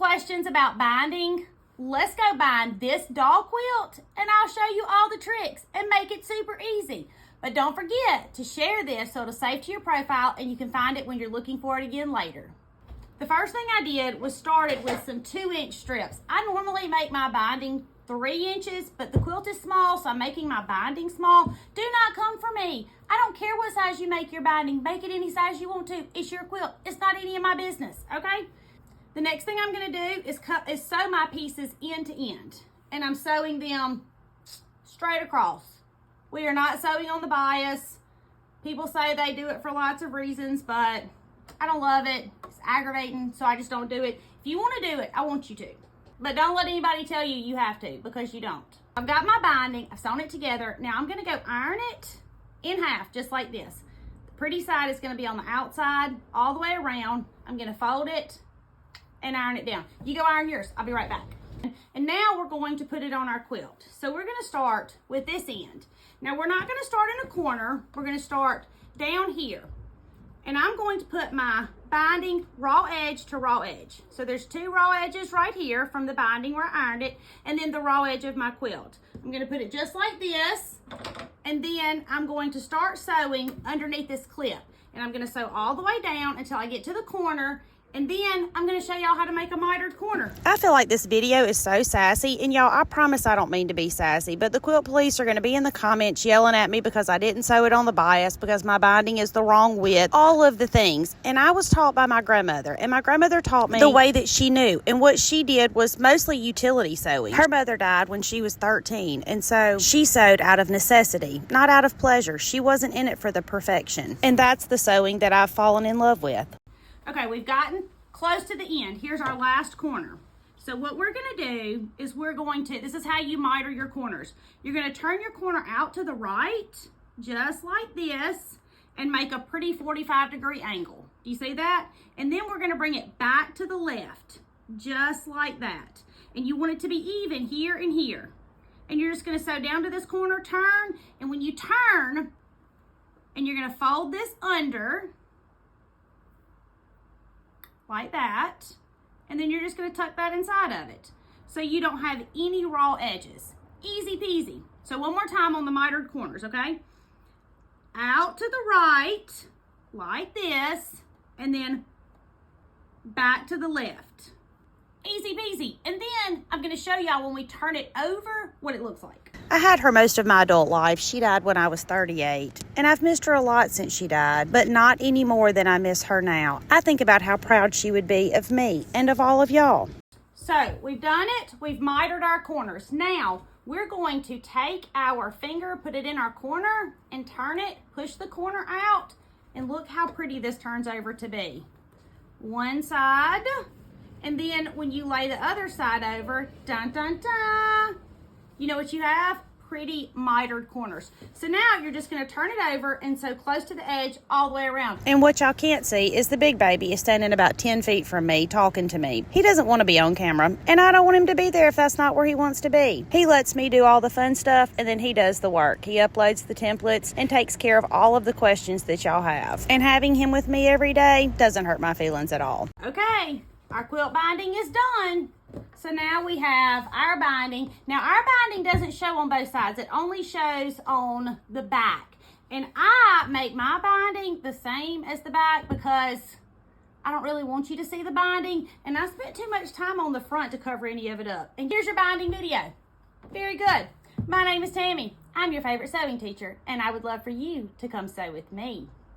questions about binding, let's go bind this doll quilt and I'll show you all the tricks and make it super easy. But don't forget to share this so it'll save to your profile and you can find it when you're looking for it again later. The first thing I did was started with some 2-inch strips. I normally make my binding 3 inches, but the quilt is small, so I'm making my binding small. Do not come for me. I don't care what size you make your binding. Make it any size you want to. It's your quilt. It's not any of my business, okay? The next thing I'm going to do is sew my pieces end to end. And I'm sewing them straight across. We are not sewing on the bias. People say they do it for lots of reasons, but I don't love it. It's aggravating, so I just don't do it. If you want to do it, I want you to. But don't let anybody tell you you have to, because you don't. I've got my binding. I've sewn it together. Now I'm going to go iron it in half, just like this. The pretty side is going to be on the outside all the way around. I'm going to fold it and iron it down. You go iron yours. I'll be right back. And now we're going to put it on our quilt. So we're going to start with this end. Now we're not going to start in a corner. We're going to start down here. And I'm going to put my binding raw edge to raw edge. So there's 2 raw edges right here from the binding where I ironed it, and then the raw edge of my quilt. I'm going to put it just like this, and then I'm going to start sewing underneath this clip. And I'm going to sew all the way down until I get to the corner, and then I'm going to show y'all how to make a mitered corner. I feel like this video is so sassy, and y'all, I promise I don't mean to be sassy, but the quilt police are going to be in the comments yelling at me because I didn't sew it on the bias, because my binding is the wrong width, all of the things. And I was taught by my grandmother, and my grandmother taught me the way that she knew, and what she did was mostly utility sewing. Her mother died when she was 13, and so she sewed out of necessity, not out of pleasure. She wasn't in it for the perfection, and that's the sewing that I've fallen in love with. Okay, we've gotten close to the end. Here's our last corner. So what we're going to do is this is how you miter your corners. You're going to turn your corner out to the right, just like this, and make a pretty 45-degree angle. Do you see that? And then we're going to bring it back to the left, just like that. And you want it to be even here and here. And you're just going to sew down to this corner, turn, and when you turn, and you're going to fold this under, like that, and then you're just going to tuck that inside of it so you don't have any raw edges. Easy peasy. So one more time on the mitered corners, okay? Out to the right, like this, and then back to the left. Easy peasy. And then I'm going to show y'all when we turn it over what it looks like. I had her most of my adult life. She died when I was 38, and I've missed her a lot since she died, but not any more than I miss her now. I think about how proud she would be of me and of all of y'all. So we've done it. We've mitered our corners. Now we're going to take our finger, put it in our corner, and turn it, push the corner out, and look how pretty this turns over to be. One side, and then when you lay the other side over, dun dun dun, you know what you have? Pretty mitered corners. So now you're just going to turn it over and sew close to the edge all the way around. And what y'all can't see is the big baby is standing about 10 feet from me talking to me. He doesn't want to be on camera, and I don't want him to be there if that's not where he wants to be. He lets me do all the fun stuff, and then he does the work. He uploads the templates and takes care of all of the questions that y'all have. And having him with me every day doesn't hurt my feelings at all. Okay, our quilt binding is done. So now we have our binding. Now our binding doesn't show on both sides. It only shows on the back. And I make my binding the same as the back because I don't really want you to see the binding. And I spent too much time on the front to cover any of it up. And here's your binding video. Very good. My name is Tammy. I'm your favorite sewing teacher, and I would love for you to come sew with me.